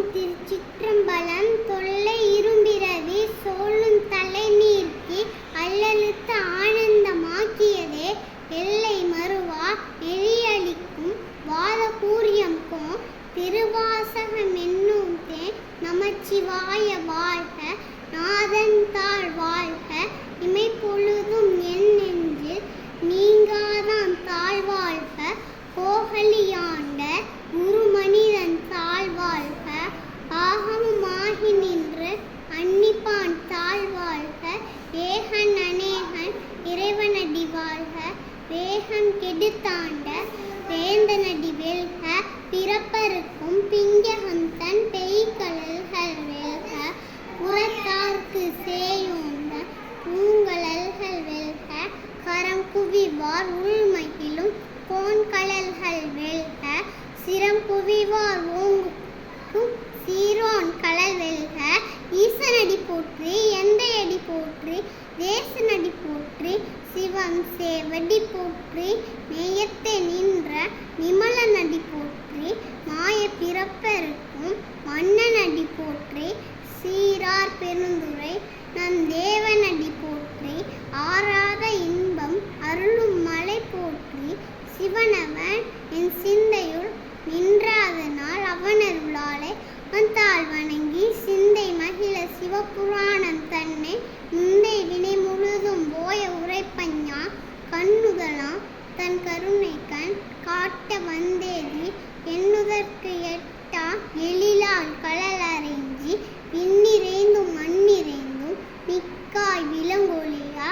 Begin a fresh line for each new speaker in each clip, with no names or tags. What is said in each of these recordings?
ஓம் திருச்சிற்றம்பலம். தொல்லை இரும்பிறவி சோழும் தலை நீர்த்தி அல்லலுத்த ஆனந்தமாக்கியதே எல்லை மறுவா எழியளிக்கும் வாத கூரியம்கோ திருவாசகம் என்னும் தேன் நமச்சிவாய வாழ்க நாதன் தாழ் வாழ்க இமைப்பொழுதும் என் நெஞ்சில் நீங்காதான் தாழ் வாழ்க கோகலியாண்ட குருமனிதன் தாழ் வாழ்க ஆகமமாகி நின்று அன்னிப்பான் தாழ் வாழ்க ஏகன் அநேகன் இறைவனடி வாழ்க வேகம் கெடுத்தாண்ட வேந்தனடி வெல்க பிறப்பருக்கும் பிஞ்சகந்தன் பெய்கழல்கள் வெல்க புறத்தார்க்கு சேயோந்த பூங்கழல்கள் வெல்க கரம் குவிவார் உள்மகிழும் கோன்கழல்கள் வெல்க சிரம் குவிவார் ஓங்கும் சீரோன் கழல் வெல்க ஈசனடி போற்றி எந்தையடி போற்றி தேசனடி போற்றி சிவம் சேவடி போற்றி மெய்யத்தை நின்ற நிமலனடி போற்றி மாய பிறப்பருக்கும் மன்னனடி போற்றி சீரார் பெருந்துரை நம் தேவனடி போற்றி ஆறாத இன்பம் அருளும் மலை போற்றி சிவனவன் என் சிந்தையுள் நின்றாதனால் அவனருளாலே வந்தாள் வணங்கி சிந்தை மகிழ சிவபுராணம் தன்னை முந்தை வினை முழுதும் போய உரைப்பஞ்ஞா கண்ணுதலாம் தன் கருணை கண் காட்ட வந்தேதி எண்ணுதற்கு எட்டா எழிலால் கடலறைஞ்சி விண்ணிறைந்தும் மண்ணிறைந்தும் மிக்காய் விலங்கொழியா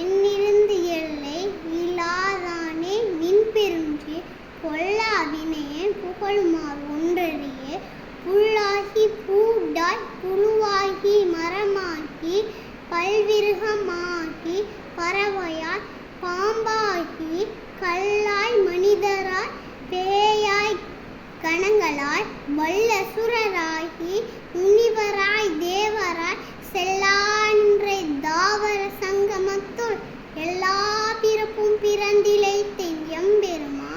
எண்ணிருந்து எல்லை இல்லாதானே நின்பெருஞ்சி பொல்லா வினையன் புகழுமாறு ஒன்றறியே புல்லாகி பூடாய் புழுவாகி மரமாகி பல்விருகமாகி பறவையாய் பாம்பாகி கல்லாய் மனிதராய் பேயாய் கணங்களாய் வல்லசுரராகி முனிவராய் தேவராய் செல்லான்றை தாவர சங்கமத்துள் எல்லா பிறப்பும் பிறந்திலைத்தேன் எம்பெருமா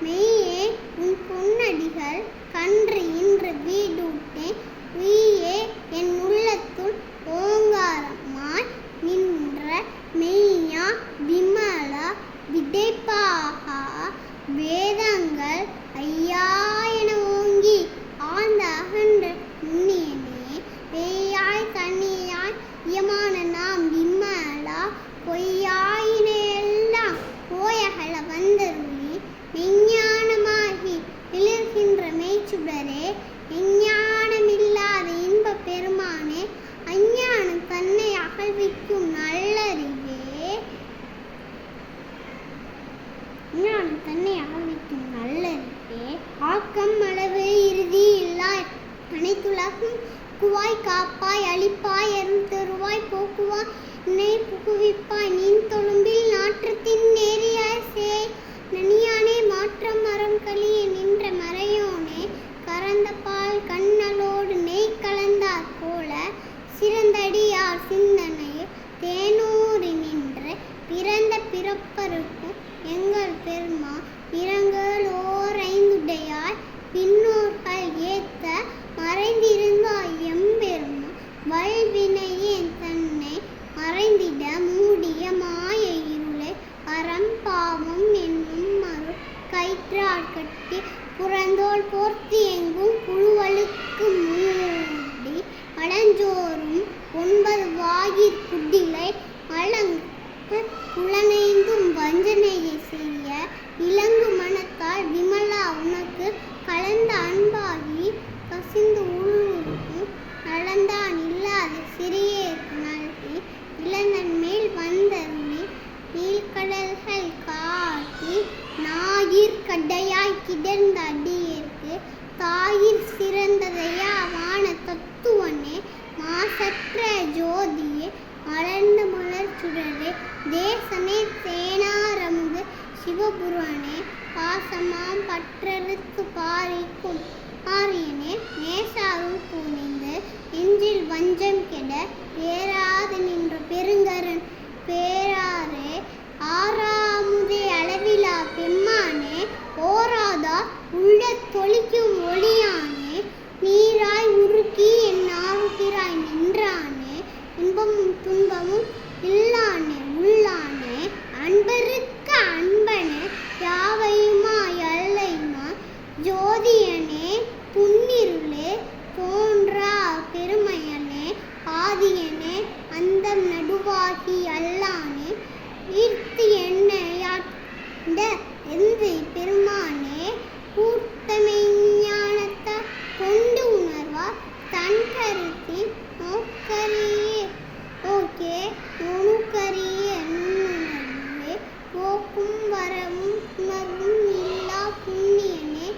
மெய்யே உன் பொன்னடிகள் கன்று இன்று வீடூட்டேன் உய்யே என் உள்ளத்துள் ஓங்காரமாய் நின்ற மெய்யா விமலா விதைப்பாகா வேதங்கள் ஐயா என ஓங்கி ஆழ்ந்த அகன்ற நுண்ணியனே பேயாய் கண்ணியாய் இயமான நாம் விமலா பொய்யாயின எல்லாம் போயகல வந்தருளி மெஞ்ஞானமாகி விழுகின்ற மெய்ச்சுடரே எஞ்ஞானமில்லாத இன்ப பெருமானே அஞ்ஞானம் தன்னை அகழ்விக்கும் நல்லறிவே ஆக்கம் அளவு இறுதி இல்லாய் அனைத்துலகும் குவாய் காப்பாய் அழிப்பாய் அருள் தருவாய் போக்குவாய் என்னை புகுவிப்பாய் நின் தொழும்பில் நாற்றத்தின் நேரியாய் சேய் நனியானே மாற்றம் மரம் கழிய நின்ற மறையோனே கறந்த பால் கண்ணலோடு நெய் கலந்தார் போல சிறந்தடியார் சிந்தனையில் தேனூறி நின்று பிறந்த பிறப்பருக்கும் எங்கள் பெருமா இரங்கள் ஓர் ஐந்துடையாய் பின்னோர்கள் ஏத்த மறைந்திருந்தாய் எம்பெருமா வல்வினையேன் தன்னை மறைந்திட மூடிய மாய இருளை அறம்பாவம் என்னும் மறு கயிற்றால் கட்டி புறந்தோல் போர்த்தி எங்கும் புழுவழுக்கு மூடி மலஞ்சோறும் 9 வாயிற் குடிலை வழங்க புலனைந்தும் வஞ்சனையை செய்ய இலங்கு மனத்தால் விமலா உனக்கு கலந்த அன்பாகி கசிந்து உள்ளுருக்கும் நடந்தான் இல்லாத சிறியேற்கு நல்கி இளந்தன் மேல் வந்தருளி நீழ்கடல்கள் காட்டி நாயிற் கடையாய் கிடந்த அடியேற்கு தாயிற் சிறந்ததையா வான தத்துவனே மாசற்ற ஜோதியே மலர்ந்த மலர் சுடரே தேசமே தேனாரமுது சிவபுரானே பாசமாம் பற்றறுத்து பாரிக்கும் ஆரியனே நேசாரும் பூணிந்து நெஞ்சில் வஞ்சம் கெட பேராது நின்ற பெருங்கரன் பேராரே ஆறாமுதே அளவிலா பெம்மானே ஓராதா உள்ள தொளிக்கும் ஒளியானே நீராய் இன்பமும் துன்பமும் இல்லானே உள்ளானே அன்பருக்கு அன்பனே யாவையுமாய் அல்லைமா ஜோதியனே புன்னிருளே தோன்றா பெருமையனே ஆதியனே அந்தம் நடுவாகி அல்லானே ஈர்த்து என்னையாண்ட எந்தை பெருமானே கூர்த்தமை ஞானத்தால் கொண்டு உணர்வார் தன் கருத்தி நோக்கரியே ஓகே நுணுக்கரிய நுண்ணுணர்வே போக்கும் வரவும் உணர்வும் இல்லா புண்ணியனே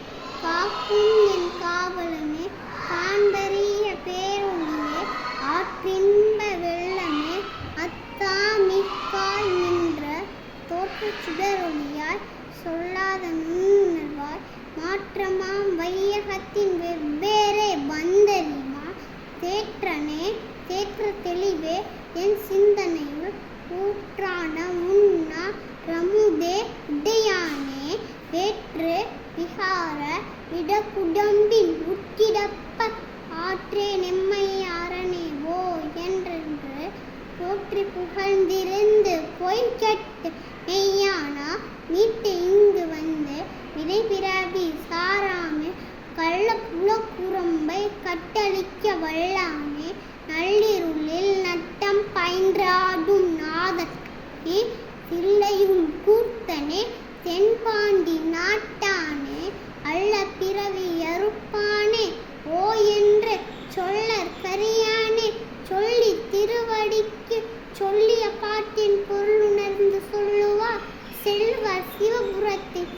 காக்கும் என் காவலனே காண்பறிய பேரொழியே ஆற்றின்ப வெள்ளமே அத்தா மிக்காய் நின்ற தோற்றச் சுடரொளியாய் சொல்லாத நுண்ணுணர்வாய் மாற்றமாம் வையகத்தின் வெவ்வேறே வந்தறிமா தேற்றனே தேற்ற தெளிவே என் சிந்தனையுள் ஊற்றான உண்ணா ரமுதே உடையானே வேற்று விகார விடக்குடம்பின் உட்கிடப்ப ஆற்றே நெம்மையாரனே ஓ என்றென்று போற்றி புகழ்ந்திருந்து பொய்கட்டு மெய்யானா மீட்டு இங்கு வந்து விடைபிறவி சாராமே கள்ள புலக்குரம்பை கட்டளிக்க வல்லானே நள்ளிருளில் நட்டம் பயின்றாடும் நாதனே தில்லையுள் கூர்த்தனே தென்பாண்டி நாட்டானே அல்ல பிறவி அறுப்பானே ஓ என்று சொல்லற் கரியானே சொல்லி திருவடிக்கு சொல்லிய பாட்டின் பொருளுணர்ந்து சொல்லுவார் செல்வர் சிவபுரத்தில்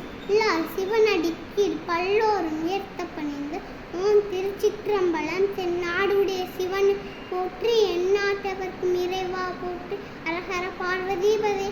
சிவனடிக்கீழ் பல்லோரும் உயர்த்த பணிந்து ஓம் திருச்சிற்றம்பலம் தென்னாடுடைய சிவன் போற்றி எந்நாட்டவர்க்கும் இறைவா போற்றி அரஹர பார்வதிபதே